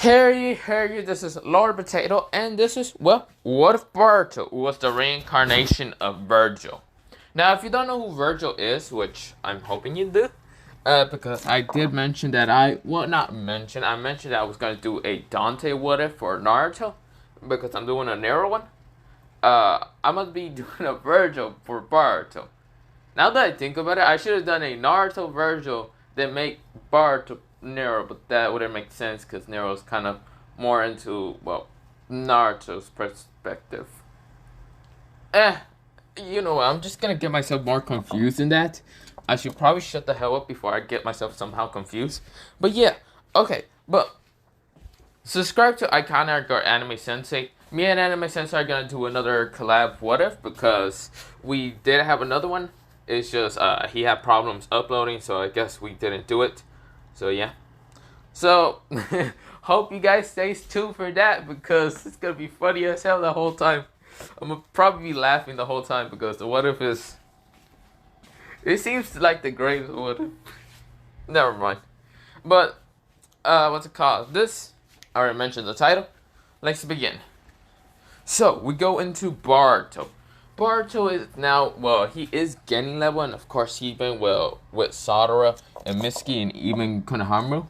Hey, this is Lord Potato, and this is, well, what if Boruto was the reincarnation of Virgil? Now, if you don't know who Virgil is, which I'm hoping you do, because I did mention that I mentioned that I was going to do a Dante what if for Naruto, because I'm doing a narrow one. I'm going to be doing a Virgil for Boruto. Now that I think about it, I should have done a Naruto Virgil that make Boruto Nero, but that wouldn't make sense because Nero's kind of more into, well, Naruto's perspective. I'm just gonna get myself more confused in that. I should probably shut the hell up before I get myself somehow confused. But yeah, okay, but subscribe to Iconic or Anime Sensei. Me and Anime Sensei are gonna do another collab what if because we did have another one. It's just he had problems uploading, so I guess we didn't do it. So yeah. So hope you guys stay tuned for that because it's gonna be funny as hell the whole time. I'm gonna probably be laughing the whole time because the what if is. It seems like the greatest what if. Never mind. But what's it called? This I already mentioned the title. Let's begin. So we go into Boruto. Boruto is now, well, he is getting level, and of course he's been, well, with Sadara and Mitsuki and even Konohamaru.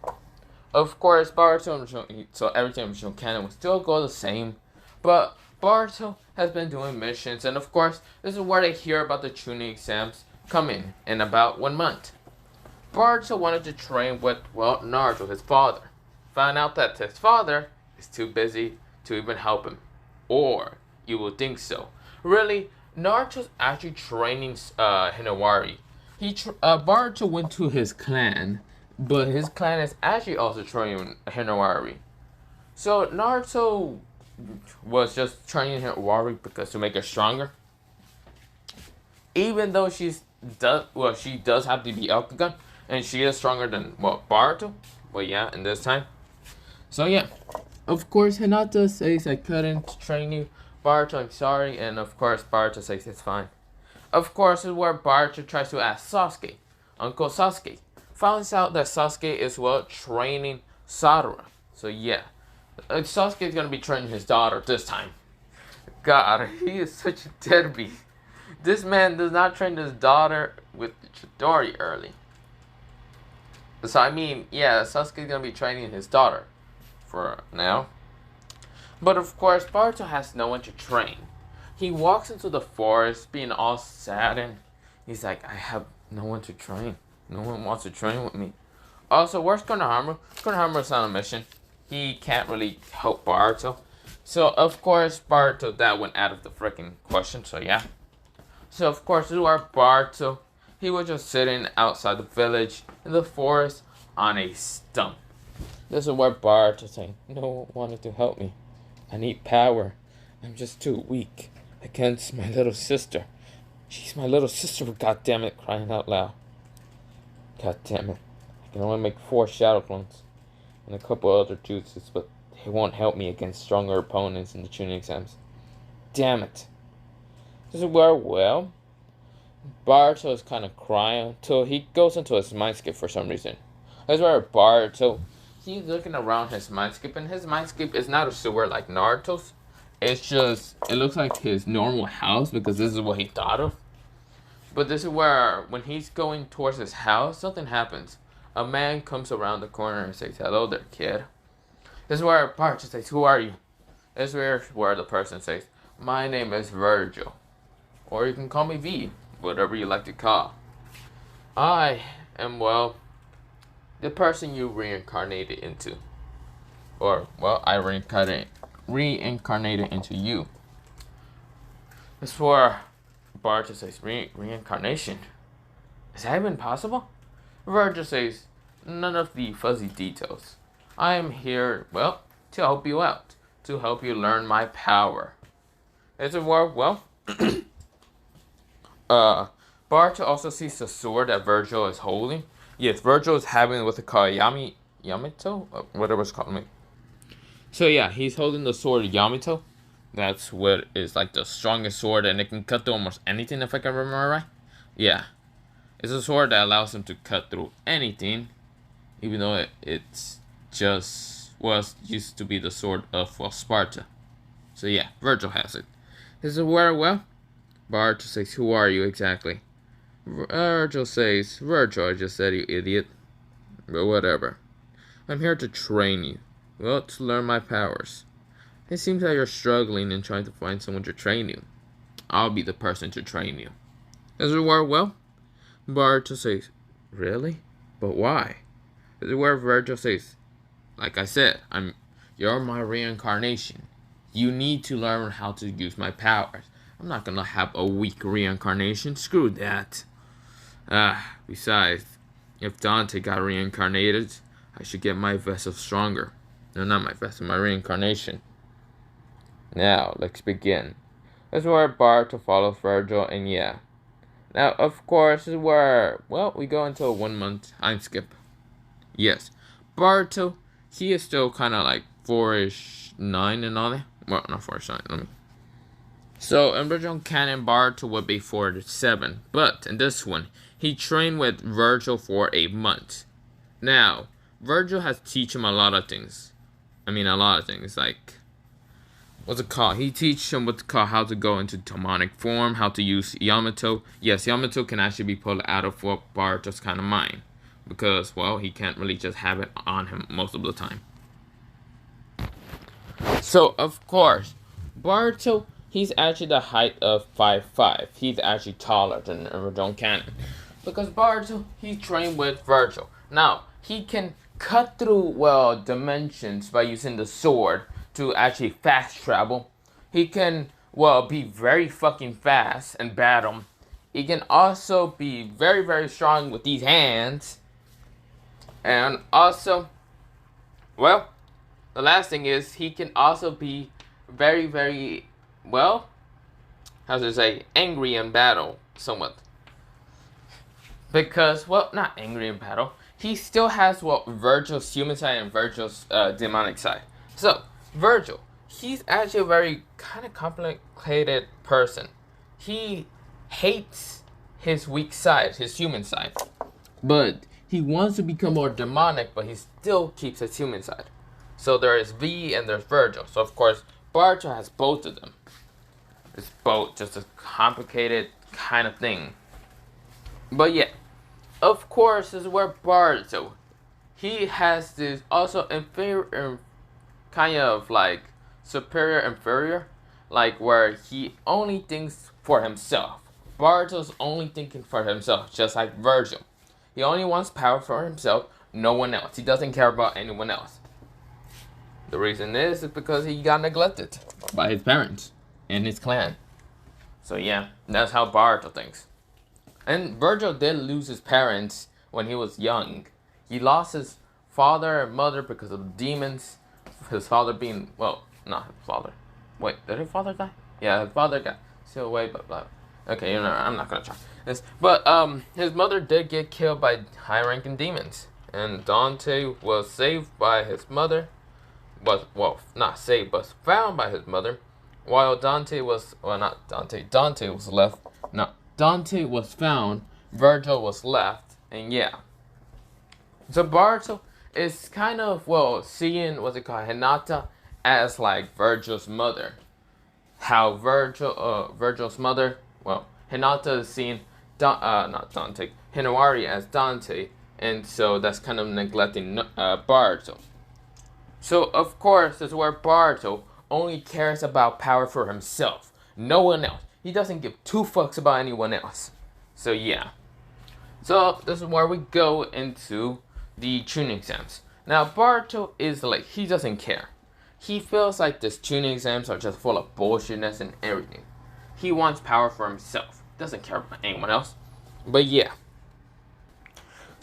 Of course, Boruto, so everything in Shonen Canon will still go the same, but Boruto has been doing missions, and of course, this is where they hear about the Chunin exams coming in about 1 month. Boruto wanted to train with, well, Naruto, his father. Found out that his father is too busy to even help him. Or, you will think so. Really, Naruto's actually training Hinawari. Boruto went to his clan, but his clan is actually also training Hinawari. So Naruto was just training Hinawari because to make her stronger. Even though she does have to be Alkagon, and she is stronger than Boruto. Well, yeah, in this time. So yeah, of course Hinata says I couldn't train you. Boruto, I'm sorry, and of course Boruto says it's fine. Of course, is where Boruto tries to ask Sasuke. Uncle Sasuke finds out that Sasuke is, well, training Sadara. So yeah, Sasuke is gonna be training his daughter this time. God, he is such a deadbeat. This man does not train his daughter with Chidori early. So I mean, yeah, Sasuke is gonna be training his daughter for now. But of course, Boruto has no one to train. He walks into the forest being all sad and he's like, I have no one to train. No one wants to train with me. Also, where's Konohamaru? Konohamaru's on a mission. He can't really help Boruto. So, of course, Boruto, that went out of the freaking question, so yeah. So, of course, this is where Boruto, he was just sitting outside the village in the forest on a stump. This is where Boruto saying, no one wanted to help me. I need power. I'm just too weak against my little sister. She's my little sister, god damn it, crying out loud. God damn it. I can only make 4 shadow clones and a couple other jutsus, but they won't help me against stronger opponents in the Chunin exams. Damn it. This is where, well, Boruto is kind of crying until he goes into his mindscape for some reason. This is where Boruto, he's looking around his mindscape, and his mindscape is not a sewer like Naruto's. It's just, it looks like his normal house because this is what he thought of. But this is where, when he's going towards his house, something happens. A man comes around the corner and says, hello there, kid. This is where Boruto says, who are you? This is where the person says, my name is Virgil. Or you can call me V, whatever you like to call. I am, well, the person you reincarnated into. Or, well, I reincarnated into you. As for Boruto says, reincarnation? Is that even possible? Virgil says, none of the fuzzy details. I am here, well, to help you out. To help you learn my power. As it were, well, Boruto also sees the sword that Virgil is holding. Yes, Virgil is having what they call Yamato? Whatever it's called. So yeah, he's holding the sword Yamato. That's what is like the strongest sword, and it can cut through almost anything if I can remember right. Yeah. It's a sword that allows him to cut through anything, even though it's just was used to be the sword of Sparta. So yeah, Virgil has it. This is where, well, Boruto says, who are you exactly? Virgil says, Virgil, I just said, you idiot. But whatever. I'm here to train you. Well, to learn my powers. It seems that you're struggling and trying to find someone to train you. I'll be the person to train you. Does it work well? Boruto says, really? But why? This is where Virgil says, like I said, you're my reincarnation. You need to learn how to use my powers. I'm not gonna have a weak reincarnation. Screw that. Besides, if Dante got reincarnated, I should get my vessel stronger. No, not my vessel, my reincarnation. Now, let's begin. This is where Boruto follows Virgil, and yeah. Now, of course, this is where, well, we go into a 1 month time skip. Yes, Boruto, he is still kind of like 4-ish, 9 and all that. Well, not 4-ish, 9, So, in original canon, Boruto would be 4-7. But, in this one, he trained with Virgil for a month. Now, Virgil has teach him a lot of things. Like, what's it called? He teaches him how to go into demonic form, how to use Yamato. Yes, Yamato can actually be pulled out of what Boruto's kind of mind. Because, well, he can't really just have it on him most of the time. So, of course, Boruto, he's actually the height of 5'5". He's actually taller than the original canon. Because Boruto, he trained with Virgil. Now, he can cut through, well, dimensions by using the sword to actually fast travel. He can, well, be very fucking fast in battle. He can also be very, very strong with these hands. And also, well, the last thing is he can also be very, very, well, how to say, angry in battle, somewhat. Because, well, not angry in battle. He still has, well, Virgil's human side and Virgil's demonic side. So, Virgil, he's actually a very kind of complicated person. He hates his weak side, his human side. But he wants to become more demonic, but he still keeps his human side. So there is V and there's Virgil. So, of course, Boruto has both of them. It's both just a complicated kind of thing. But yeah, of course, this is where Boruto, he has this also inferior, kind of like superior inferior, like where he only thinks for himself. Boruto's only thinking for himself, just like Virgil. He only wants power for himself, no one else. He doesn't care about anyone else. The reason is because he got neglected by his parents and his clan. So yeah, that's how Boruto thinks. And Virgil did lose his parents when he was young. He lost his father and mother because of demons. His father being, well, not his father. Wait, did his father die? Yeah, his father got still away, but blah. Okay, I'm not gonna try this. But his mother did get killed by high-ranking demons, and Dante was saved by his mother. Not saved, but found by his mother. While Dante was, Dante was left. No, Dante was found. Virgil was left, and yeah. So Boruto is kind of, well, seeing Hinata as like Virgil's mother. How Virgil's mother, well, Hinata is seeing Hinawari as Dante, and so that's kind of neglecting Boruto. So of course, this is where Boruto only cares about power for himself, no one else. He doesn't give two fucks about anyone else. So yeah. So this is where we go into the Chunin exams. Now Boruto is like, he doesn't care. He feels like these Chunin exams are just full of bullshitness and everything. He wants power for himself. Doesn't care about anyone else. But yeah.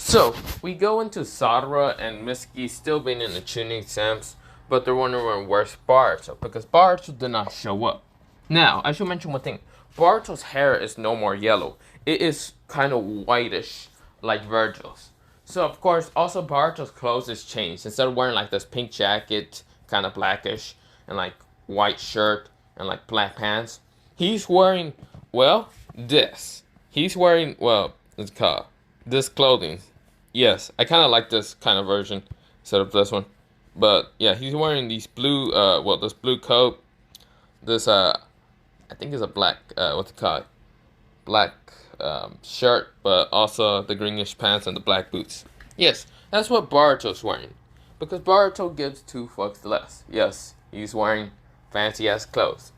So, we go into Sadara and Mitsuki still being in the Chunin exams, but they're wondering where's Boruto, because Boruto did not show up. Now, I should mention one thing. Boruto's hair is no more yellow. It is kind of whitish, like Virgil's. So, of course, also Boruto's clothes is changed. Instead of wearing like this pink jacket, kind of blackish, and like white shirt, and like black pants, he's wearing, well, this. He's wearing, well, it's called this clothing. Yes, I kind of like this kind of version instead of this one. But yeah, he's wearing these blue, this blue coat. This, I think it's a black, what's it called? Black shirt, but also the greenish pants and the black boots. Yes, that's what Boruto's wearing. Because Boruto gives two fucks less. Yes, he's wearing fancy ass clothes.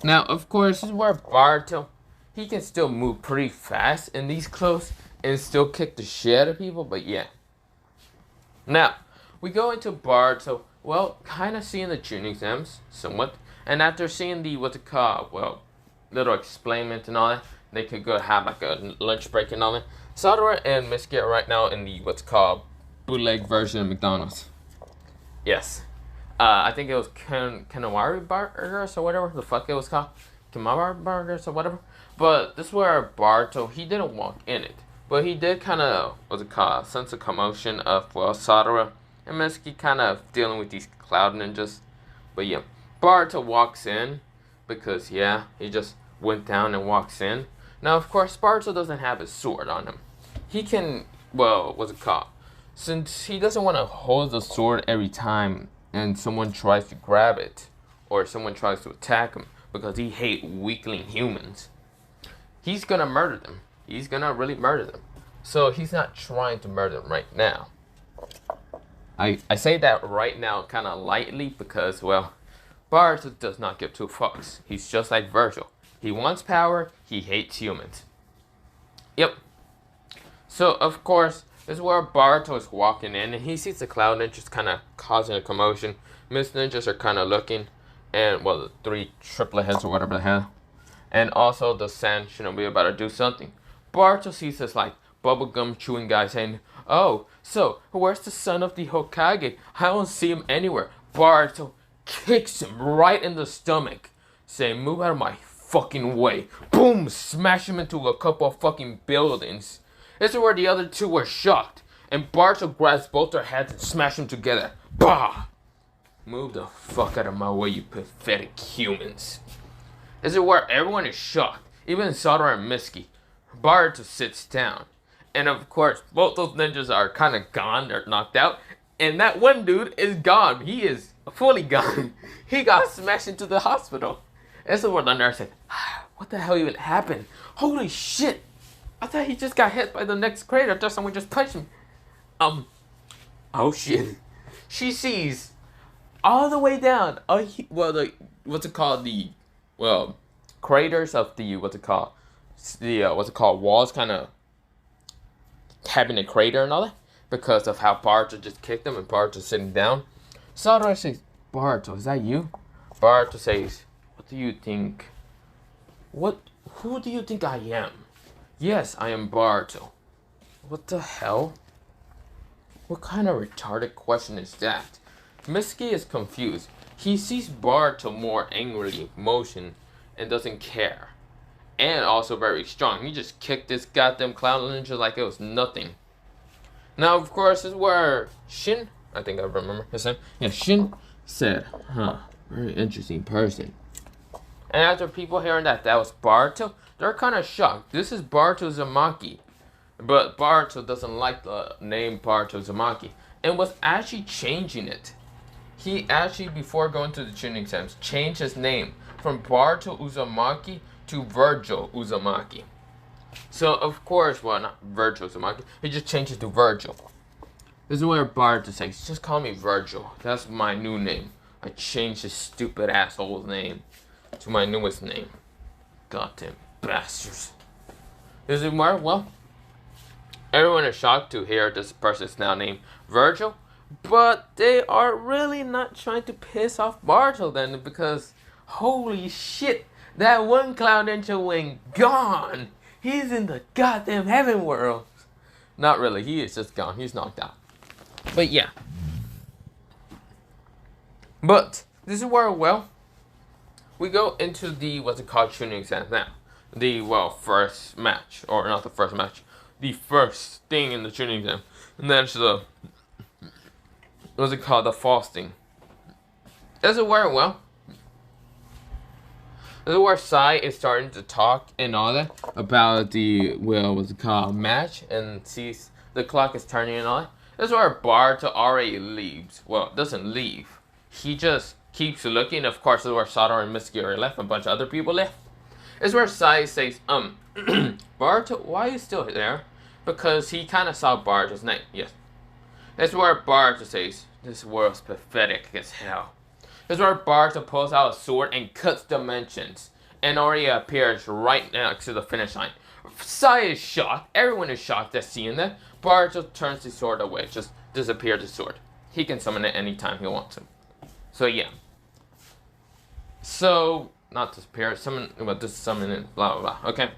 Now, of course, this is where Boruto, he can still move pretty fast in these clothes and still kick the shit out of people, but yeah. Now, we go into Boruto, well, kind of seeing the Chunin exams, somewhat, and after seeing the, little explainment and all that, they could go have like a lunch break and all that. Sadara and Mitsuki are right now in the, bootleg version of McDonald's. Yes. I think it was Kanawari Burgers or whatever the fuck it was called. Kamawari Burgers or whatever. But this is where Boruto, he didn't walk in it. But he did kind of, sense a commotion of, Sadara and Mitsuki kind of dealing with these cloud ninjas. But yeah, Boruto walks in because, yeah, he just went down and walks in. Now, of course, Boruto doesn't have his sword on him. He can, since he doesn't want to hold the sword every time and someone tries to grab it or someone tries to attack him because he hates weakling humans, he's gonna murder them. He's gonna really murder them. So he's not trying to murder them right now. I say that right now kind of lightly because, Boruto does not give two fucks. He's just like Virgil. He wants power, he hates humans. Yep. So, of course, this is where Boruto is walking in, and he sees the Cloud Ninjas kind of causing a commotion. Mist Ninjas are kind of looking, and, the three triplet heads or whatever the hell. And also, the Sand Shinobi about to do something. Boruto sees this, bubblegum chewing guy saying, "Oh, so, where's the son of the Hokage? I don't see him anywhere." Boruto kicks him right in the stomach, saying, "Move out of my fucking way." Boom! Smash him into a couple of fucking buildings. This is where the other two were shocked, and Boruto grabs both their heads and smash them together. Bah! Move the fuck out of my way, you pathetic humans. This is where everyone is shocked, even Sadara and Mitsuki. Boruto sits down, and of course, both those ninjas are kind of gone, they're knocked out, and that one dude is gone. He is fully gone. He got smashed into the hospital. This is where the nurse said, "What the hell even happened? Holy shit! I thought he just got hit by the next crater. I thought someone just punched him." Oh shit. She sees all the way down. Craters of the, walls kind of having a crater and all that. Because of how Boruto just kicked him and Boruto sitting down. Sadara says, "Boruto, is that you?" Boruto says, "What do you think? Who do you think I am?" "Yes, I am Boruto." What the hell? What kind of retarded question is that? Mitsuki is confused. He sees Boruto more angrily motion and doesn't care. And also very strong. He just kicked this goddamn clown ninja like it was nothing. Now, of course, this is where Shin, I think I remember his name. Yeah, Shin said, very interesting person. And after people hearing that was Boruto, they're kind of shocked. This is Boruto Uzumaki. But Boruto doesn't like the name Boruto Uzumaki and was actually changing it. He actually, before going to the Chunin exams, changed his name from Boruto Uzumaki to Virgil Uzumaki. So, of course, not Virgil Uzumaki, he just changed it to Virgil. This is where Boruto says, "Just call me Virgil. That's my new name. I changed this stupid asshole's name to my newest name. Goddamn bastards." This is where, everyone is shocked to hear this person is now named Virgil, but they are really not trying to piss off Boruto then, because holy shit, that one Cloud Ninja went gone. He's in the goddamn heaven world. Not really, he is just gone. He's knocked out. But yeah. But this is where, we go into the, Chunin exams now. The, first match, or not the first match, the first thing in the Chunin exam. And that's the, the false thing. This is where, this is where Sai is starting to talk and all that about the, match, and sees the clock is turning and all that. This is where Bart already leaves. Well, doesn't leave. He just keeps looking. Of course, this is where Satoru and Mitsuki are left. A bunch of other people left. This is where Sai says, Bart, why are you still there? Because he kind of saw Bart's name. Yes. This is where Bart says, this world's pathetic as hell. This is where Bart pulls out a sword and cuts dimensions. And already appears right next to the finish line. Sai is shocked. Everyone is shocked at seeing that. Bart just turns the sword away. Just disappears the sword. He can summon it anytime he wants to. So yeah. So, not disappear. Summon, but just summon it. Blah, blah, blah. Okay.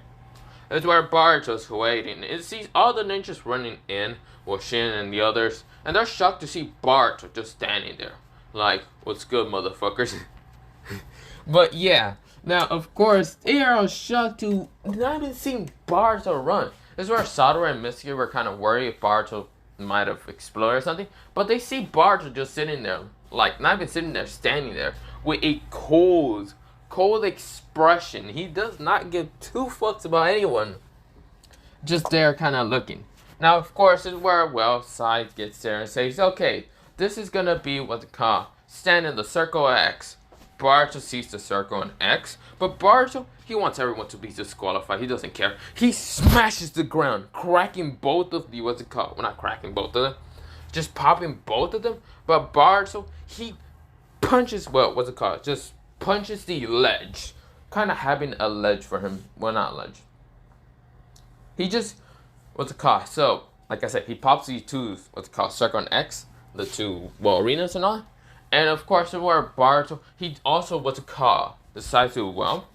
That's where Bart is waiting. It sees all the ninjas running in. Well, Shin and the others. And they're shocked to see Bart just standing there. Like, what's good, motherfuckers? But yeah. Now, of course, they are all shocked to not even see Barto run. This is where Satoru and Mitsuki were kind of worried if Barto might have exploded or something. But they see Barto just sitting there, like, not even sitting there, standing there, with a cold expression. He does not give two fucks about anyone. Just there kind of looking. Now, of course, this is where, well, Sai gets there and says, okay, this is going to be what they call stand in the circle of X. Barto sees the circle on X, but Barto, he wants everyone to be disqualified. He doesn't care. He smashes the ground, cracking both of the, what's it called? Well, not cracking both of them, just popping both of them. But Barto, he punches, well, what's it called? Just punches the ledge. Kind of having a ledge for him. Well, not ledge. He just, what's it called? So, like I said, he pops these two, what's it called? Circle on X, the two, well, arenas and all. And of course, where Barto, he also, what's it called, decides to, well,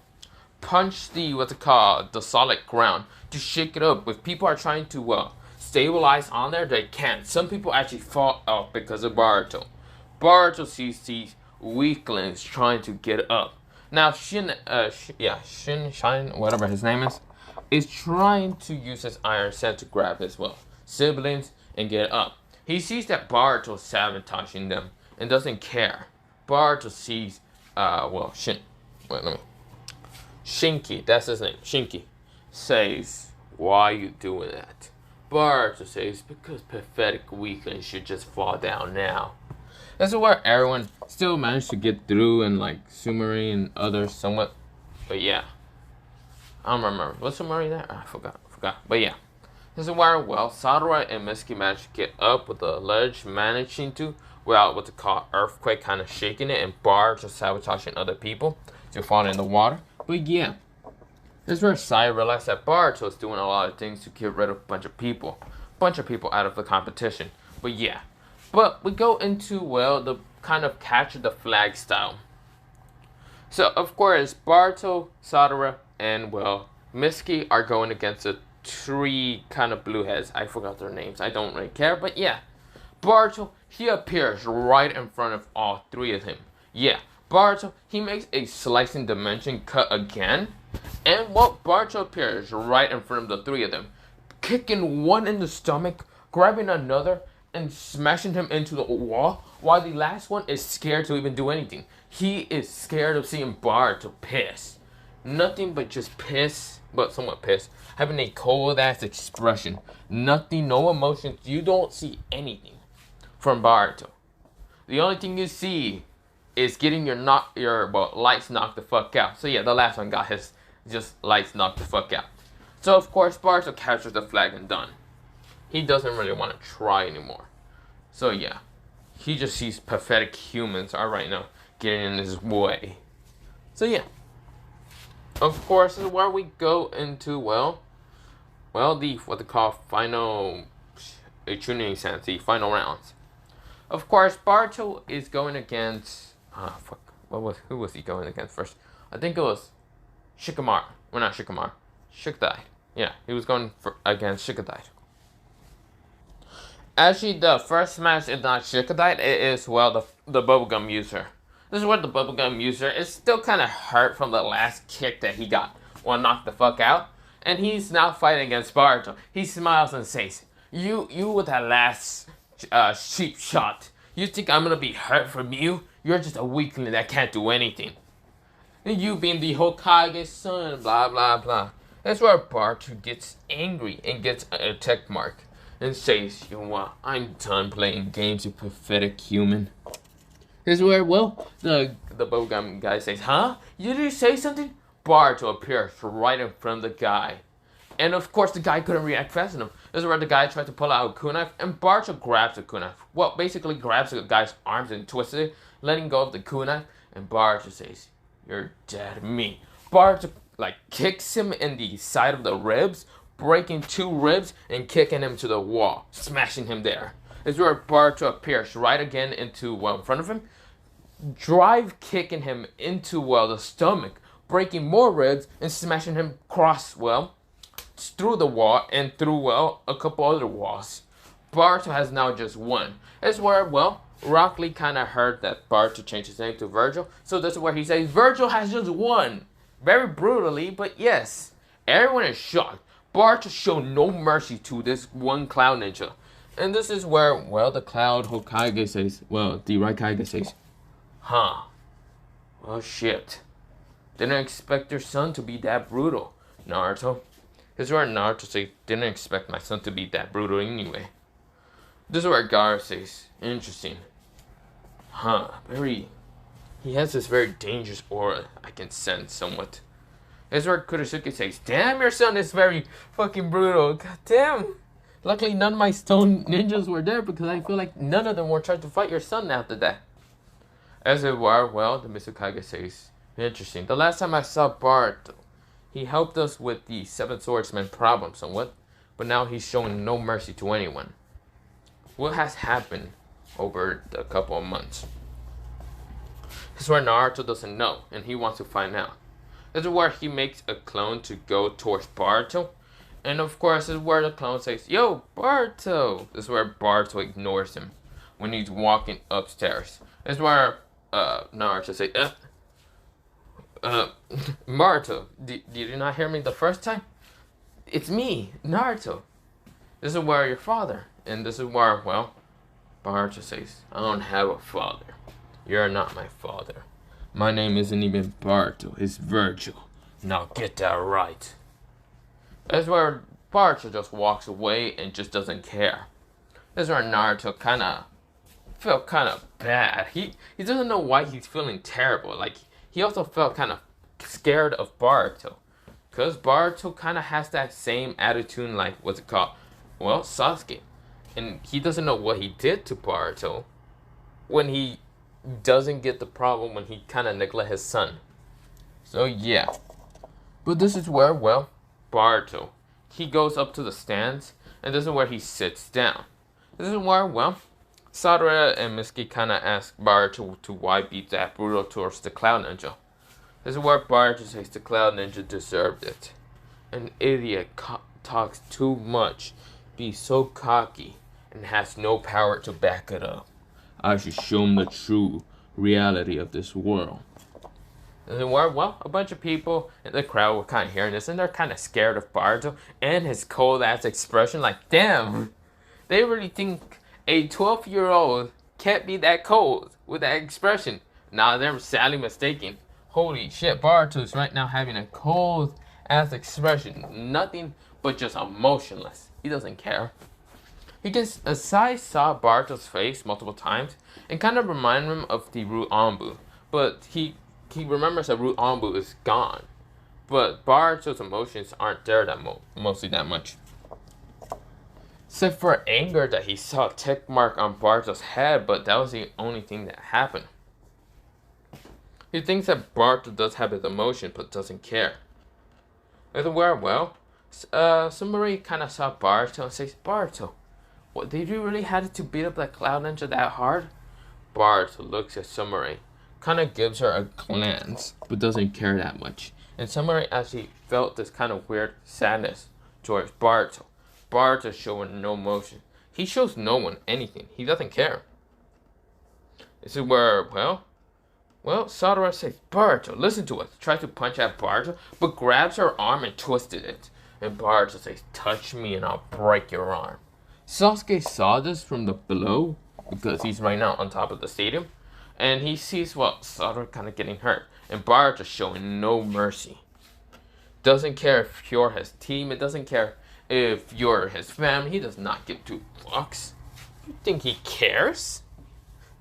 punch the, what's it called, the solid ground to shake it up. If people are trying to, well, stabilize on there, they can't. Some people actually fall off because of Barto. Barto sees these weaklings trying to get up. Now, Shine, whatever his name is trying to use his iron set to grab his, well, siblings and get up. He sees that Barto's sabotaging them and doesn't care. Barto sees, Shinky, that's his name, Shinky, says, why are you doing that? Barto says, because pathetic weaklings should just fall down now. This is where everyone still managed to get through, and like Sumeri and others somewhat. But yeah. I don't remember. Was Sumeri there? I forgot. But yeah. This is where, well, Satoru and Mitsuki managed to get up with the ledge, managing to, well, what's it called, earthquake kind of shaking it, and Bart just sabotaging other people to fall in the water. But yeah, this is where Sai realized that Bart was doing a lot of things to get rid of a bunch of people out of the competition. But yeah, but we go into, well, the kind of capture the flag style. So of course, Barto, Satoru, and, well, Mitsuki are going against the three kind of blue heads. I forgot their names. I don't really care, but yeah. Barto, he appears right in front of all three of them. Yeah, Barto, he makes a slicing dimension cut again. And what Barto appears right in front of the three of them, kicking one in the stomach, grabbing another, and smashing him into the wall, while the last one is scared to even do anything. He is scared of seeing Barto piss. Nothing but just piss, but somewhat pissed. Having a cold ass expression. Nothing, no emotions. You don't see anything from Boruto. The only thing you see is getting your lights knocked the fuck out. So yeah, the last one got his just lights knocked the fuck out. So of course Boruto captures the flag and done. He doesn't really want to try anymore. So yeah, he just sees pathetic humans are right now getting in his way. So yeah, of course this is where we go into the what they call final Chunin sense, the final rounds. Of course, Boruto is going against who was he going against first? I think it was Shikamaru. Well, not Shikamaru. Shikadai. Yeah, he was going against Shikadai. Actually, the first match is not Shikadai. It is, well, the bubblegum user. This is where the bubblegum user is still kind of hurt from the last kick that he got. Well, knocked the fuck out. And he's now fighting against Boruto. He smiles and says, You with that last cheap shot. You think I'm gonna be hurt from you? You're just a weakling that can't do anything. And you being the Hokage's son, blah blah blah. That's where Boruto gets angry and gets a tech mark. and says, you know what, I'm done playing games, you pathetic human. Here's where, well, the bubblegum guy says, huh? You didn't say something? Boruto appears right in front of the guy. And of course the guy couldn't react fast enough. This is where the guy tried to pull out a kunai, and Boruto grabs the kunai. Well, basically grabs the guy's arms and twists it, letting go of the kunai, and Boruto says, you're dead to me. Boruto, kicks him in the side of the ribs, breaking 2 ribs and kicking him to the wall, smashing him there. This is where Boruto appears right again into, in front of him, drive kicking him into, the stomach, breaking more ribs and smashing him through the wall and through, a couple other walls. Boruto has now just won. This is where, Rock Lee kind of heard that Boruto changed his name to Virgil, so this is where he says, Virgil has just won. Very brutally, but yes. Everyone is shocked. Boruto showed no mercy to this one Cloud Ninja. And this is where, the Cloud Hokage says, the Raikage says, huh. Well, shit. Didn't expect your son to be that brutal, Naruto. This is where Naruto says, didn't expect my son to be that brutal anyway. This is where Gaara says, interesting. Huh, he has this very dangerous aura I can sense somewhat. This is where Kurisuke says, damn, your son is very fucking brutal. God damn. Luckily, none of my stone ninjas were there because I feel like none of them were trying to fight your son after that. As it were, the Mizukage says, interesting. The last time I saw Boruto, he helped us with the 7 Swordsmen problem somewhat, but now he's showing no mercy to anyone. What has happened over a couple of months? This is where Naruto doesn't know, and he wants to find out. This is where he makes a clone to go towards Boruto. And of course, this is where the clone says, yo, Boruto! This is where Boruto ignores him when he's walking upstairs. This is where Naruto says, Boruto, did you not hear me the first time? It's me, Naruto. This is where your father. And this is where, Boruto says, I don't have a father. You're not my father. My name isn't even Boruto, it's Virgil. Now get that right. That's where Boruto just walks away and just doesn't care. That's where Naruto felt kind of bad. He doesn't know why he's feeling terrible. He also felt kind of scared of Boruto. Because Boruto kind of has that same attitude what's it called? Sasuke. And he doesn't know what he did to Boruto when he doesn't get the problem when he kind of neglect his son. So yeah. But this is where, Boruto, he goes up to the stands, and this is where he sits down. This is where, Sadara and Mitsuki kind of ask Boruto to why be that brutal towards the Cloud Ninja. This is where Boruto says the Cloud Ninja deserved it. An idiot talks too much, be so cocky, and has no power to back it up. I should show him the true reality of this world. And then a bunch of people in the crowd were kind of hearing this, and they're kind of scared of Boruto and his cold-ass expression. Damn, they really think a 12-year-old can't be that cold with that expression. Nah, they're sadly mistaken. Holy shit, Boruto's right now having a cold-ass expression. Nothing but just emotionless. He doesn't care. Sai saw Boruto's face multiple times and kind of reminded him of the root Anbu, but he remembers that root Anbu is gone. But Boruto's emotions aren't there mostly that much. Except for anger that he saw a tick mark on Boruto's head, but that was the only thing that happened. He thinks that Boruto does have his emotion, but doesn't care. And where, somebody kind of saw Boruto and says, Boruto, what, did you really have to beat up that Cloud Ninja that hard? Boruto looks at Samurai, kind of gives her a glance, but doesn't care that much. And Samurai actually felt this kind of weird sadness towards Boruto. Boruto showing no emotion. He shows no one anything. He doesn't care. This is where, Sadara says, Boruto, listen to us. Tries to punch at Boruto, but grabs her arm and twisted it. And Boruto says, touch me and I'll break your arm. Sasuke saw this from the below, because he's right now on top of the stadium. And he sees, Sadara kind of getting hurt. And Boruto showing no mercy. Doesn't care if Pure has team. It doesn't care If you're his family, he does not give two fucks. You think he cares?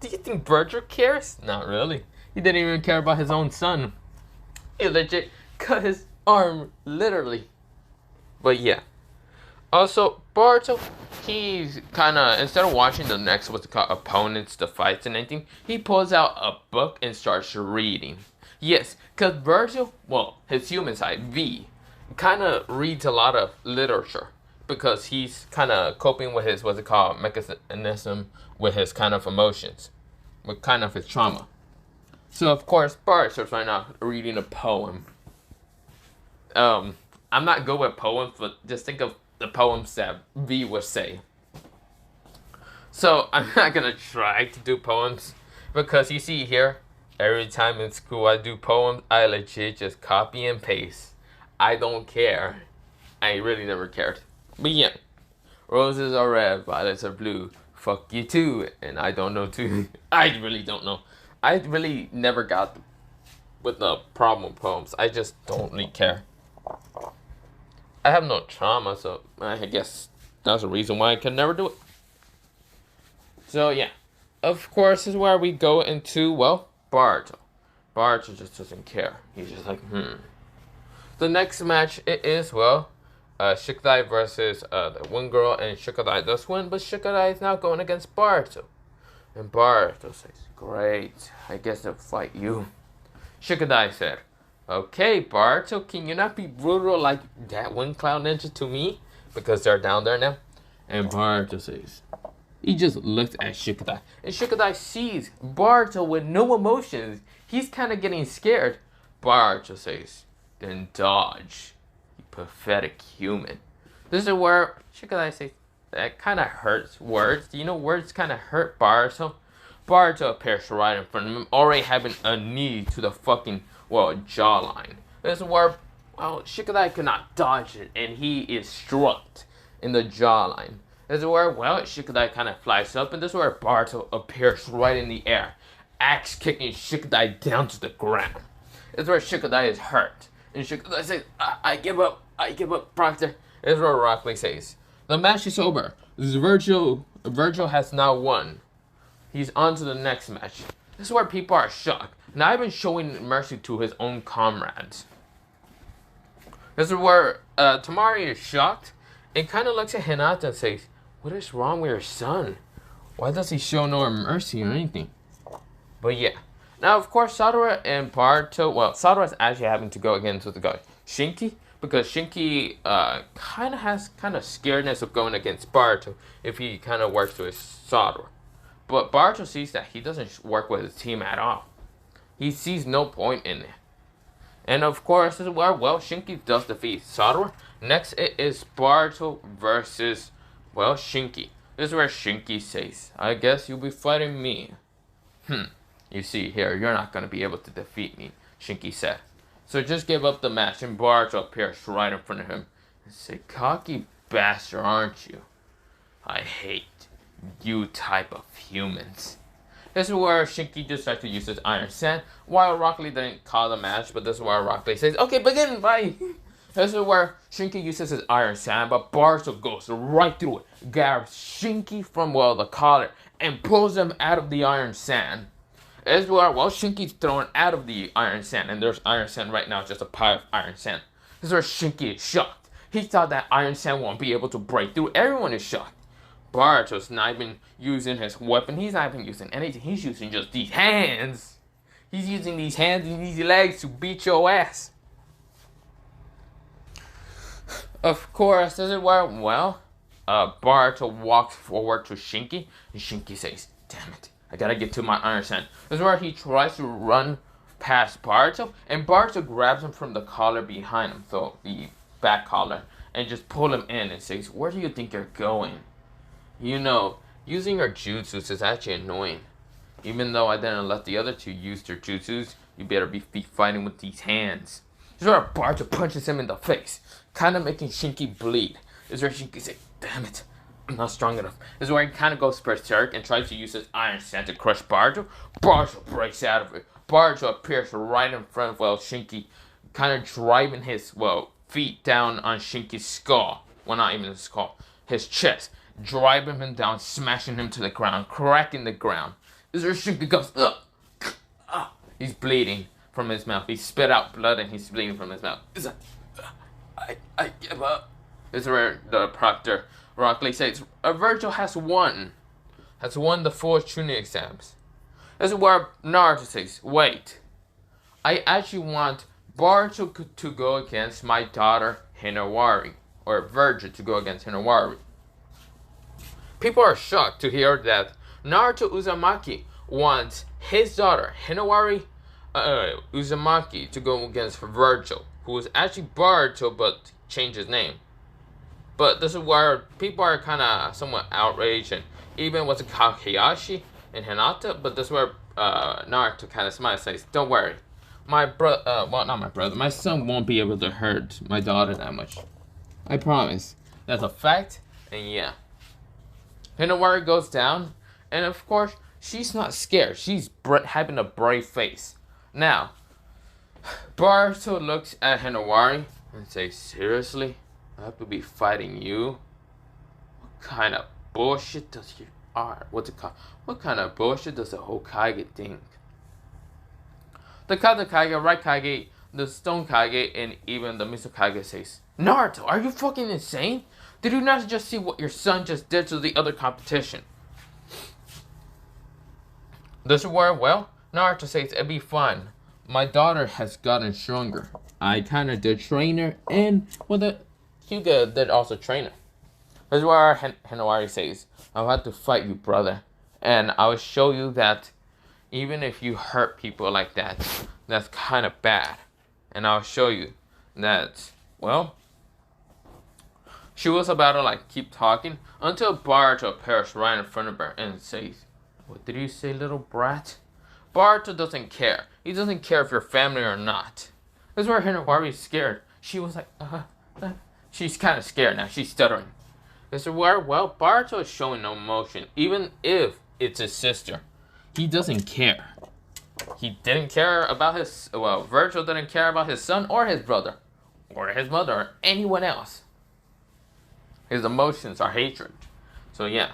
Do you think Virgil cares? Not really. He didn't even care about his own son. He legit cut his arm, literally. But yeah. Also, Boruto, he's kind of, instead of watching the next, what's it called, opponents, the fights and anything, he pulls out a book and starts reading. Yes, because Virgil, well, his human side, V, kind of reads a lot of literature. Because he's kind of coping with his, what's it called, mechanism, with his kind of emotions. With kind of his trauma. So, of course, Boruto's right now reading a poem. I'm not good with poems, but just think of the poems that V would say. So, I'm not gonna try to do poems, because you see here, every time in school I do poems, I legit just copy and paste. I don't care. I really never cared. But yeah, roses are red, violets are blue. Fuck you too, and I don't know too. I really don't know. I really never got with the problem poems. I just don't really care. I have no trauma, so I guess that's a reason why I can never do it. So yeah, of course, this is where we go into, well, Boruto. Boruto just doesn't care. He's just like, The next match, it is, well, Shikadai versus the one girl, and Shikadai does win, but Shikadai is now going against Boruto. And Boruto says, great, I guess I'll fight you. Shikadai said, okay, Boruto, can you not be brutal like that one clown ninja to me? Because they're down there now. And Boruto says, he just looks at Shikadai. And Shikadai sees Boruto with no emotions. He's kind of getting scared. Boruto says, then dodge. You pathetic human. This is where Shikadai says, that kind of hurts words. You know, words kind of hurt Boruto. Boruto appears right in front of him, already having a knee to the fucking, well, jawline. This is where, well, Shikadai cannot dodge it, and he is struck in the jawline. This is where, well, Shikadai kind of flies up, and this is where Boruto appears right in the air, axe kicking Shikadai down to the ground. This is where Shikadai is hurt, and Shikadai says, I give up, Proctor. This is where Rock Lee says, the match is over. Virgil has now won. He's on to the next match. This is where people are shocked. Not even showing mercy to his own comrades. This is where Tamari is shocked and kind of looks at Hinata and says, what is wrong with your son? Why does he show no mercy or anything? But yeah. Now, of course, Sadara and Boruto, well, Sadara's actually having to go against the guy, Shinki, because Shinki kind of has scaredness of going against Boruto if he kind of works with Sadara. But Boruto sees that he doesn't work with his team at all. He sees no point in it. And of course, this is where, well, Shinki does defeat Sadara. Next, it is Boruto versus, well, Shinki. This is where Shinki says, I guess you'll be fighting me. You see here, you're not going to be able to defeat me, Shinki said. So just give up the match, and Boruto appears right in front of him and say, cocky bastard, aren't you? I hate you type of humans. This is where Shinki decides to use his Iron Sand, while Rock Lee didn't call the match, but this is where Rock Lee says, okay, begin, bye. This is where Shinki uses his Iron Sand, but Boruto goes right through it, grabs Shinki from, well, the collar, and pulls him out of the Iron Sand. This is where, well, Shinki's thrown out of the Iron Sand, and there's Iron Sand right now, just a pile of Iron Sand. This is where Shinki is shocked. He thought that Iron Sand won't be able to break through. Everyone is shocked. Boruto's not even using his weapon. He's not even using anything. He's using just these hands. He's using these hands and these legs to beat your ass. Of course, this is where, well, Boruto walks forward to Shinki, and Shinki says, damn it, I gotta get to my Iron Sand. This is where he tries to run past Boruto, and Boruto grabs him from the collar behind him, so the back collar, and just pull him in and says, where do you think you're going? You know, using your jutsus is actually annoying. Even though I didn't let the other two use their jutsus, you better be fighting with these hands. This is where Boruto punches him in the face, kind of making Shinki bleed. This is where Shinki says, damn it, I'm not strong enough. This is where he kind of goes berserk and tries to use his Iron Sand to crush Boruto. Boruto breaks out of it. Boruto appears right in front of, well, Shinki, kind of driving his, well, feet down on Shinki's skull. well, not even his skull, his chest, driving him down, smashing him to the ground, cracking the ground. Izuru goes, ugh, ah. He's bleeding from his mouth. He spit out blood and he's bleeding from his mouth. I give up. This is where the proctor Rock Lee says, Virgil has won the 4 Chunin exams. This is where Naruto says, wait, I actually want Boruto to go against my daughter Hinawari, or Virgil to go against Hinawari. People are shocked to hear that Naruto Uzumaki wants his daughter Hinawari Uzumaki to go against Virgil, who is actually Boruto but changed his name. But this is where people are kind of somewhat outraged, and even what's it called, Hayashi and Hinata. But this is where Naruto kind of smiles and says, don't worry, my my son won't be able to hurt my daughter that much. I promise. That's a fact, and yeah. Hinawari goes down, and of course, she's not scared. She's having a brave face. Now, Boruto looks at Hinawari and says, seriously? I have to be fighting you? What kind of bullshit does you are? What's it called? What kind of bullshit does the Hokage think? The Kata Kage, Right Kage, the Stone Kage, and even the Miso Kage says, Naruto, are you fucking insane? Did you not just see what your son just did to the other competition? This is where, well, Naruto says, it'd be fun. My daughter has gotten stronger. I kind of did train her, and well, the Hyuga did also train her. This is where Hinawari says, I'll have to fight you, brother. And I will show you that even if you hurt people like that, that's kind of bad. And I'll show you that, well, she was about to keep talking until Boruto appears right in front of her and says, what did you say, little brat? Boruto doesn't care. He doesn't care if you're family or not. This is where Hinawari is scared. She was like, She's kind of scared now. She's stuttering. This is where, well, Boruto is showing no emotion. Even if it's his sister, he doesn't care. He didn't care about his, well, Virgil didn't care about his son or his brother, or his mother, or anyone else. His emotions are hatred. So yeah,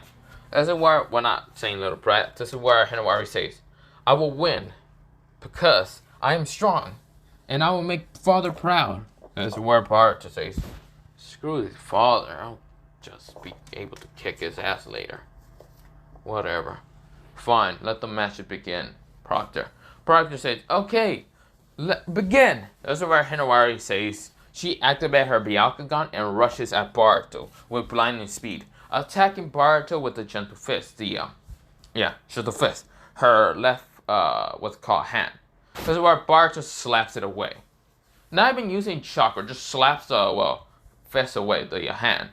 this is where, we're not saying little brat, this is where Hinawari says, I will win because I am strong and I will make father proud. This is where Boruto says, screw his father, I'll just be able to kick his ass later. Whatever. Fine, let the match begin. Proctor says, okay, begin. This is where Hinawari says, she activates her Byakugan and rushes at Boruto with blinding speed, attacking Boruto with a gentle fist. Gentle fist. Her left, what's called hand. This is where Boruto slaps it away. Not even using chakra, just slaps the, fist away, the hand.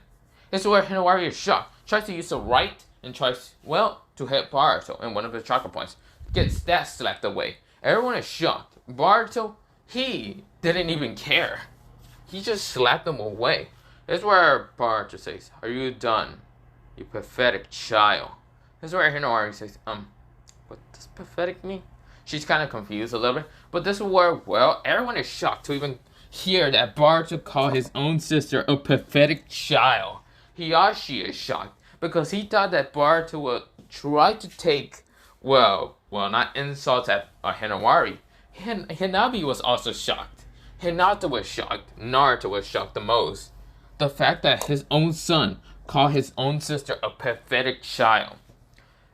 This is where Hinawari is shocked. Tries to use the right and tries, to hit Boruto in one of his chakra points. Gets that slapped away. Everyone is shocked. Boruto, he didn't even care. He just slapped him away. This is where Boruto says, are you done? You pathetic child. This is where Hinawari says, what does pathetic mean? She's kind of confused a little bit. But this is where, everyone is shocked to even hear that Boruto called his own sister a pathetic child. Hiyashi is shocked because he thought that Boruto would try to take, not insults at Hinawari. Hinabi was also shocked. Hinata was shocked. Naruto was shocked the most. The fact that his own son called his own sister a pathetic child.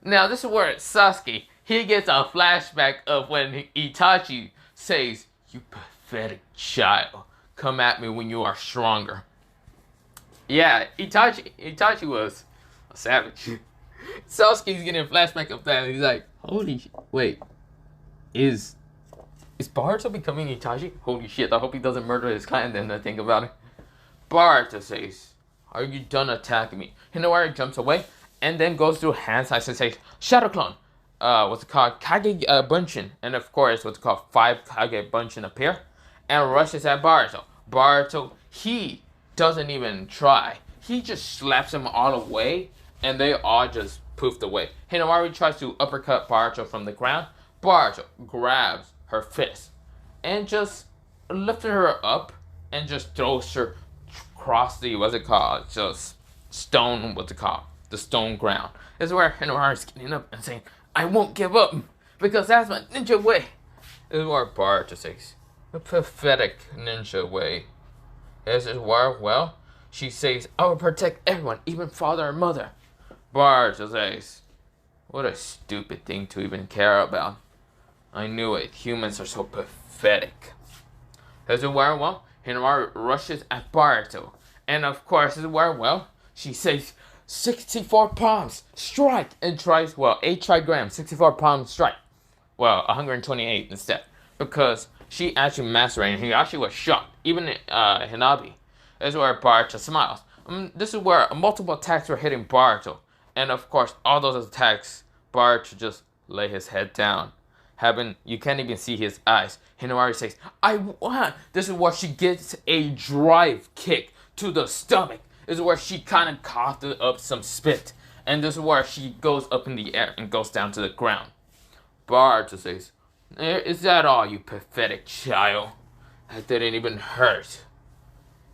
Now this is where Sasuke, he gets a flashback of when Itachi says, you pathetic child, come at me when you are stronger. Yeah, Itachi was a savage. Sasuke's getting a flashback of that, and he's like, holy shit, wait, is Boruto becoming Itachi? Holy shit, I hope he doesn't murder his clan then I think about it. Boruto says, are you done attacking me? Hinawari jumps away, and then goes through hand size and says, Shadow Clone, what's it called, Kage Bunshin, and of course, what's it called, 5 Kage Bunshin appear, and rushes at Boruto. Boruto, he doesn't even try. He just slaps him all away, and they all just poofed away. Hinawari tries to uppercut Boruto from the ground. Boruto grabs her fist and just lifted her up and just throws her across the, what's it called, just stone, what's it called, the stone ground. This is where Hinawari is getting up and saying, I won't give up, because that's my ninja way. This is where Boruto says, the pathetic ninja way. This is where, well, she says, I will protect everyone, even father and mother. Boruto says, what a stupid thing to even care about. I knew it, humans are so pathetic. This is where, well, Hinawari rushes at Boruto. And of course, this is where, well, she says, 64 palms, strike, and tries, well, 8 trigrams, 64 palms, strike. Well, 128 instead. Because she actually mastered it, and he actually was shocked. Even Hinabi. This is where Boruto smiles. This is where multiple attacks were hitting Boruto. And of course, all those attacks, Boruto just lay his head down. You can't even see his eyes. Hinawari says, I won. This is where she gets a drive kick to the stomach. This is where she kind of coughed up some spit. And this is where she goes up in the air and goes down to the ground. Boruto says, is that all, you pathetic child? That didn't even hurt.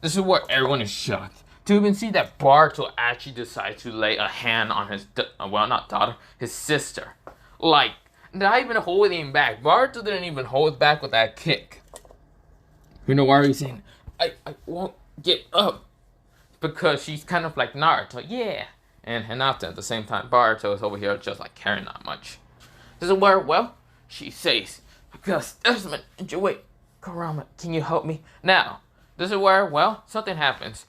This is where everyone is shocked. To even see that Boruto actually decides to lay a hand on his, well, not daughter, his sister. Like, not even holding back. Boruto didn't even hold back with that kick. Hinawari saying, I won't give up. Because she's kind of like Naruto, yeah. And Hinata at the same time. Boruto is over here just like caring not much. This is where, well, she says, because Desmond, wait, Kurama, can you help me? Now, this is where, well, something happens.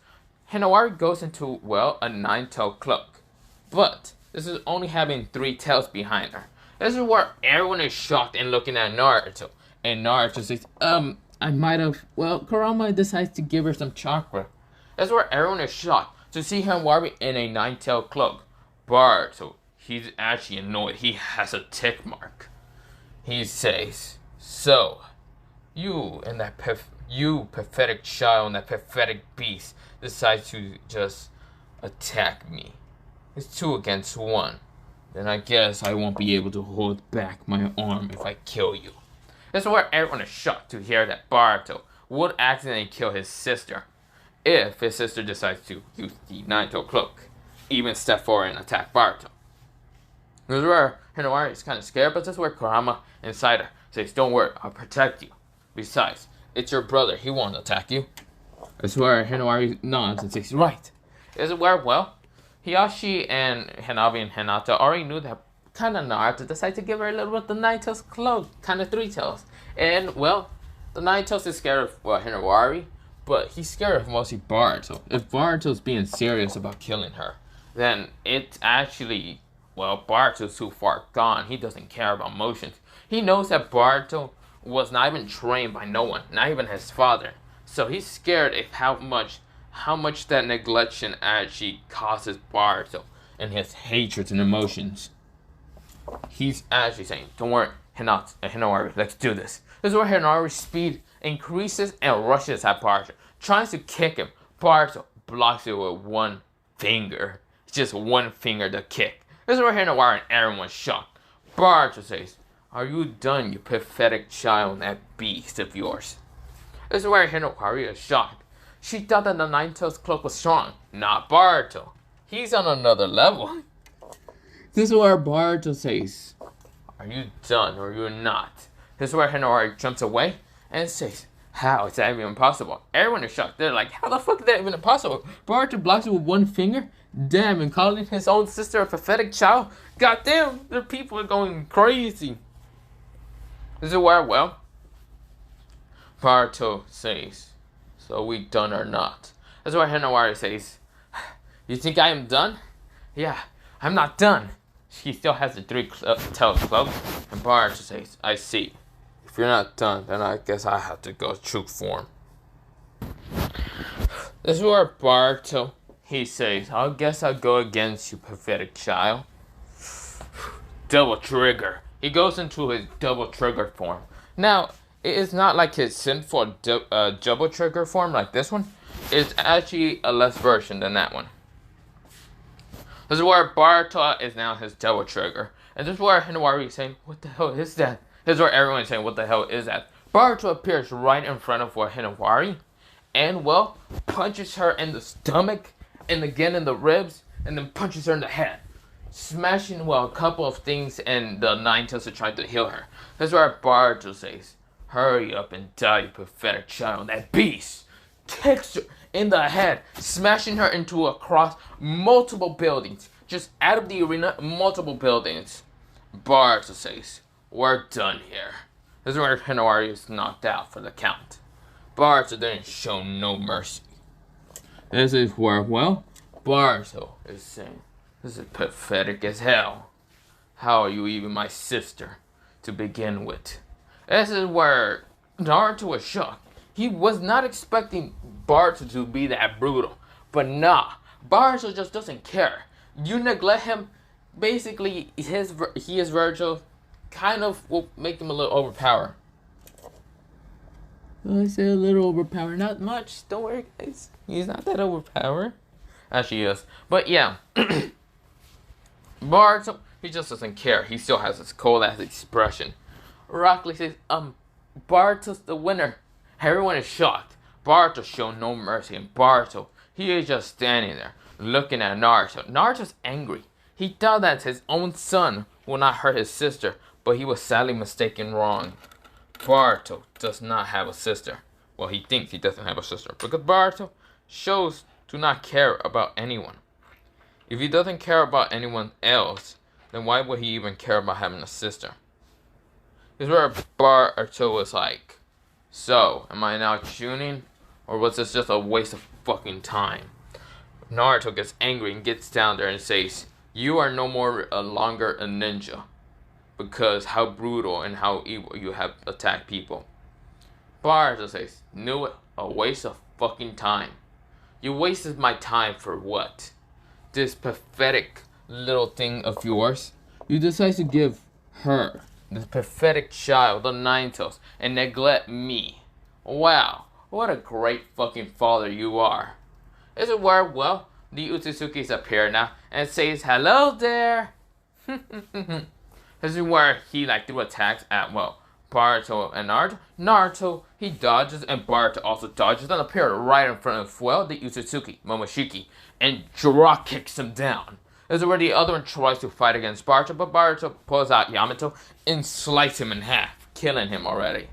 Hinawari goes into, well, a 9-tailed cloak. But this is only having 3 tails behind her. This is where everyone is shocked and looking at Naruto. And Naruto says, I might have, well, Kurama decides to give her some chakra. That's where everyone is shocked to see Hinawari in a 9-tailed cloak. Boruto, he's actually annoyed. He has a tick mark. He says, so, you and that pathetic child and that pathetic beast decide to just attack me. It's 2 against 1. Then I guess I won't be able to hold back my arm if I kill you. That's where everyone is shocked to hear that Boruto would accidentally kill his sister if his sister decides to use the 9-tailed cloak, even step forward and attack Boruto. This is where Hinawari is kind of scared, but this is where Kurama inside her says, don't worry, I'll protect you. Besides, it's your brother, he won't attack you. This is where Hinawari nods and says, right. This is where, well, Hiyashi and Hanabi and Hinata already knew that kind of Naruto decided to give her a little bit of the 9-tails cloak, kind of 3 tails. And, well, the 9-tails is scared of, well, Hinawari, but he's scared of mostly Boruto. If Boruto's being serious about killing her, then it's actually, well, Boruto's too far gone. He doesn't care about emotions. He knows that Boruto was not even trained by no one, not even his father. So he's scared of how much that neglection actually causes Boruto and his hatreds and emotions. He's actually saying, don't worry, Hinawari, let's do this. This is where Hinawari's speed increases and rushes at Boruto, tries to kick him. Boruto blocks it with 1 finger. It's just 1 finger to kick. This is where Hinawari and everyone's shocked. Boruto says, are you done, you pathetic child, and that beast of yours? This is where Hinawari is shocked. She thought that the 9-tails cloak was strong, not Boruto. He's on another level. This is where Boruto says, are you done or you're not? This is where Hinawari jumps away and says, how is that even possible? Everyone is shocked. They're like, how the fuck is that even possible? Boruto blocks it with 1 finger? Damn, and calling his own sister a pathetic child? Goddamn, the people are going crazy. This is where, well, Boruto says, so we done or not? That's why Hinawari says, you think I am done? Yeah, I'm not done. She still has the 3-tailed cloak. And Boruto says, I see. If you're not done, then I guess I have to go true form. This is where Boruto, he says, I guess I'll go against you, pathetic child. Double trigger. He goes into his double trigger form. Now, it is not like his sinful double trigger form like this one. It's actually a less version than that one. This is where Boruto is now his double trigger. And this is where Hinawari is saying, what the hell is that? This is where everyone is saying, what the hell is that? Boruto appears right in front of Hinawari. and, well, punches her in the stomach, and again in the ribs, and then punches her in the head. Smashing, well, a couple of things, and the Nine Tails are trying to heal her. That's where Boruto says, "Hurry up and die, you pathetic child." That beast kicks her in the head, smashing her into across multiple buildings. Just out of the arena, multiple buildings. Boruto says, "We're done here." This is where Hinawari is knocked out for the count. Boruto didn't show no mercy. This is where, well, Boruto is saying, "This is pathetic as hell. How are you even my sister to begin with?" This is where Naruto was shocked. He was not expecting Boruto to be that brutal. But nah, Boruto just doesn't care. You neglect him, basically he is Virgil, kind of will make him a little overpowered. I say a little overpowered, not much. Don't worry, guys. He's not that overpowered. Actually, yes. But yeah, Boruto, he just doesn't care. He still has his cold ass expression. Rock Lee says, Boruto's the winner. Everyone is shocked. Boruto showed no mercy, and Boruto, he is just standing there, looking at Naruto. Naruto's angry. He thought that his own son will not hurt his sister, but he was sadly mistaken wrong. Boruto does not have a sister. Well, he thinks he doesn't have a sister, because Boruto shows to not care about anyone. If he doesn't care about anyone else, then why would he even care about having a sister? This is where Boruto was like, "So, am I now Chunin? Or was this just a waste of fucking time?" Naruto gets angry and gets down there and says, "You are no more longer a ninja. Because how brutal and how evil you have attacked people." Boruto says, "Knew it, a waste of fucking time. You wasted my time for what? This pathetic little thing of yours? You decide to give her, this pathetic child, the Nine Tails, and neglect me. Wow, what a great fucking father you are." This is where, well, the Utsuzukis appear now and says, "Hello there." This is where he threw attacks at, well, Boruto and Naruto. Naruto, he dodges, and Boruto also dodges, and appears right in front of, well, the Utsutsuki, Momoshiki, and drop kicks him down. This is where the other one tries to fight against Boruto, but Boruto pulls out Yamato and slices him in half, killing him already.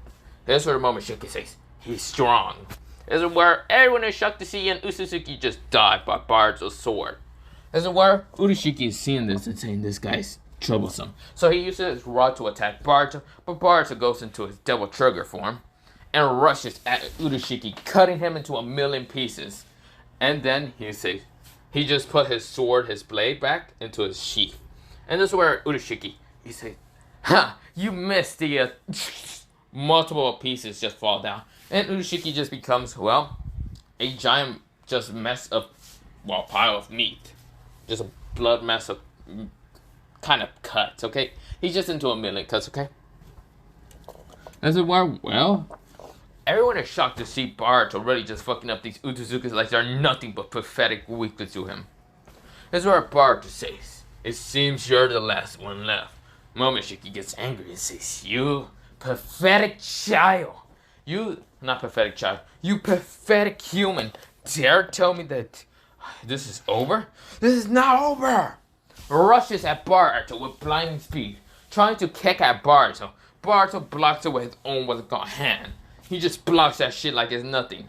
This is where Momoshiki says, "He's strong." This is where everyone is shocked to see an Utsutsuki just die by Boruto's sword. This is where Urashiki is seeing this and saying, "This guy's troublesome." So he uses his rod to attack Boruto, but Boruto goes into his double trigger form and rushes at Urashiki, cutting him into a million pieces. And then he just put his sword, his blade, back into his sheath. And this is where Urashiki, he says, "Ha! You missed the..." Multiple pieces just fall down. And Urashiki just becomes, well, a giant just mess of, well, pile of meat. Just a blood mess of kind of cuts, okay? He's just into a million cuts, okay? As it were, well, everyone is shocked to see Boruto really just fucking up these Utsuzukis like they're nothing but pathetic weakness to him. This is where Boruto says, "It seems you're the last one left." Momoshiki gets angry and says, "You pathetic child. You, not pathetic child, you pathetic human, dare tell me that this is over? This is not over!" Rushes at Boruto with blinding speed, trying to kick at Boruto. Boruto blocks it with his own hand. He just blocks that shit like it's nothing.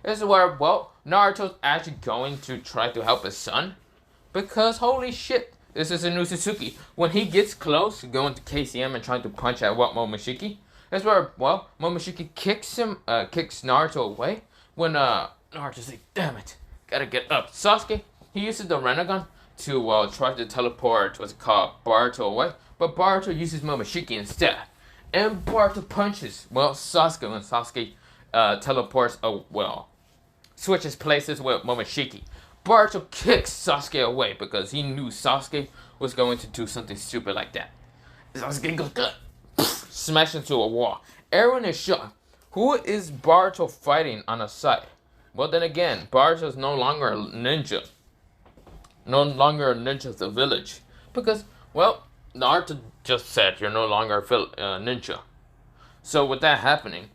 This is where, well, Naruto's actually going to try to help his son. Because, holy shit, this is a new Suzuki. When he gets close, going to KCM and trying to punch at Momoshiki, that's where, well, Momoshiki kicks Naruto away. When Naruto's like, "Damn it, gotta get up." Sasuke, he uses the Rinnegan to, well, try to teleport what's called Boruto away. But Boruto uses Momoshiki instead. And Boruto punches, well, Sasuke when Sasuke teleports, switches places with Momoshiki. Boruto kicks Sasuke away because he knew Sasuke was going to do something stupid like that. Sasuke goes, smash into a wall. Everyone is shocked. Who is Boruto fighting on a side? Well, then again, Boruto is no longer a ninja. No longer a ninja of the village. Because, well, Naruto just said you're no longer a ninja. So with that happening,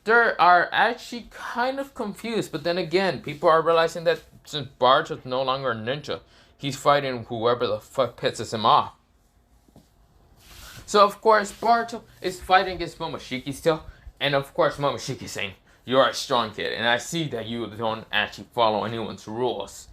they are actually kind of confused. But then again, people are realizing that since Boruto is no longer a ninja, he's fighting whoever the fuck pisses him off. So of course, Boruto is fighting against Momoshiki still. And of course, Momoshiki is saying, "You're a strong kid, and I see that you don't actually follow anyone's rules.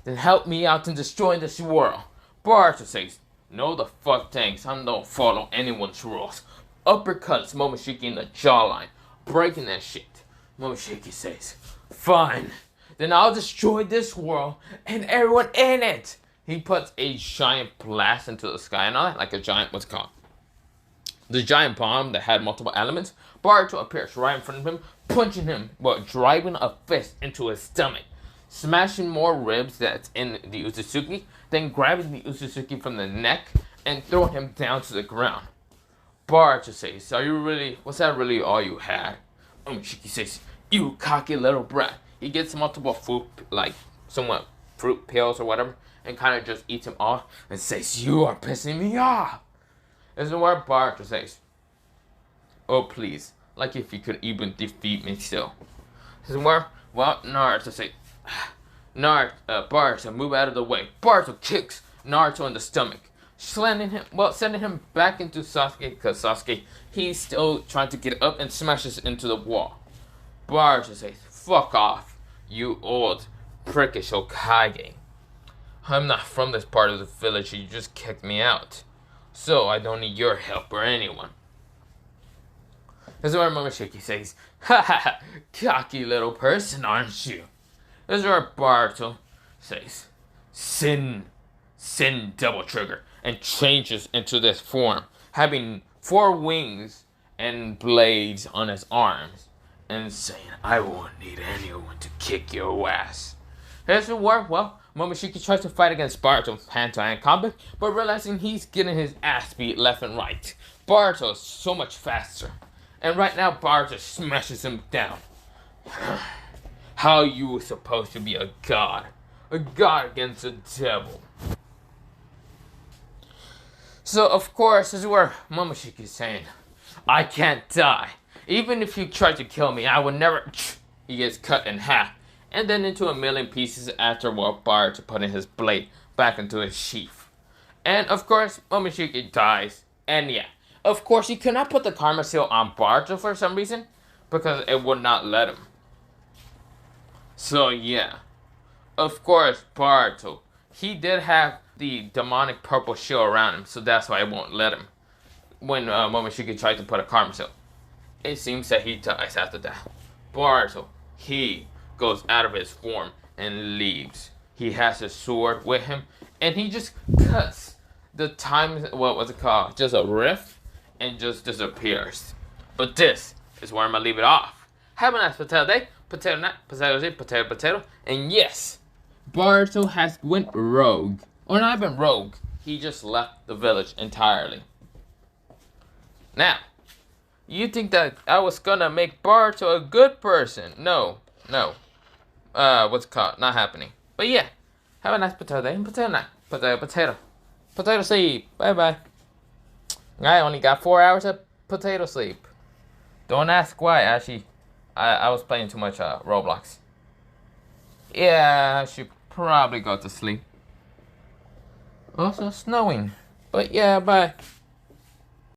Then help me out in destroying this world." Boruto says, "No the fuck thanks, I don't follow anyone's rules." Uppercuts Momoshiki in the jawline, breaking that shit. Momoshiki says, "Fine, then I'll destroy this world and everyone in it." He puts a giant blast into the sky and all that, like a giant, what's it called? The giant bomb that had multiple elements. Boruto appears right in front of him, punching him, driving a fist into his stomach, smashing more ribs that's in the Uzutsuki, then grabbing the Uzutsuki from the neck and throwing him down to the ground. Boruto says, was that really all you had? Momoshiki says, "You cocky little brat." He gets multiple fruit pills or whatever, and kind of just eats them all and says, "You are pissing me off." This is where Boruto says, "Oh please, like if you could even defeat me still." This is where, Naruto says, "Boruto, move out of the way." Boruto kicks Naruto in the stomach, sending him back into Sasuke, because Sasuke, he's still trying to get up and smashes into the wall. Boruto says, "Fuck off, you old prickish Hokage. I'm not from this part of the village, you just kicked me out. So I don't need your help or anyone." This is where Momoshiki says, "Ha ha ha, cocky little person, aren't you?" This is where Boruto says, Sin double trigger," and changes into this form, having 4 wings and blades on his arms, and saying, "I won't need anyone to kick your ass." This is where, Momoshiki tries to fight against Boruto hand-to-hand combat, but realizing he's getting his ass beat left and right. Boruto is so much faster, and right now Boruto smashes him down. How you were supposed to be a god against a devil. So of course, this is where Momoshiki is saying, "I can't die. Even if you try to kill me, I will never." He gets cut in half, and then into a million pieces after Boruto putting his blade back into his sheath. And of course, Momoshiki dies. And yeah, of course, he could not put the karma seal on Boruto for some reason, because it would not let him. So yeah, of course, Boruto, he did have the demonic purple shield around him, so that's why it won't let him. When Momoshiki tried to put a karma seal, it seems that he dies after that. Boruto, he goes out of his form and leaves. He has his sword with him, and he just cuts the time, just a rift, and just disappears. But this is where I'm gonna leave it off. Have a nice potato day, potato night, potato, and yes, Boruto has went rogue. Or not even rogue, he just left the village entirely. Now, you think that I was gonna make Boruto a good person? No. Not happening. But yeah, have a nice potato day and potato night. Potato sleep. Bye. I only got 4 hours of potato sleep. Don't ask why. Actually, I was playing too much Roblox. Yeah, I should probably go to sleep. Also snowing. But yeah, bye.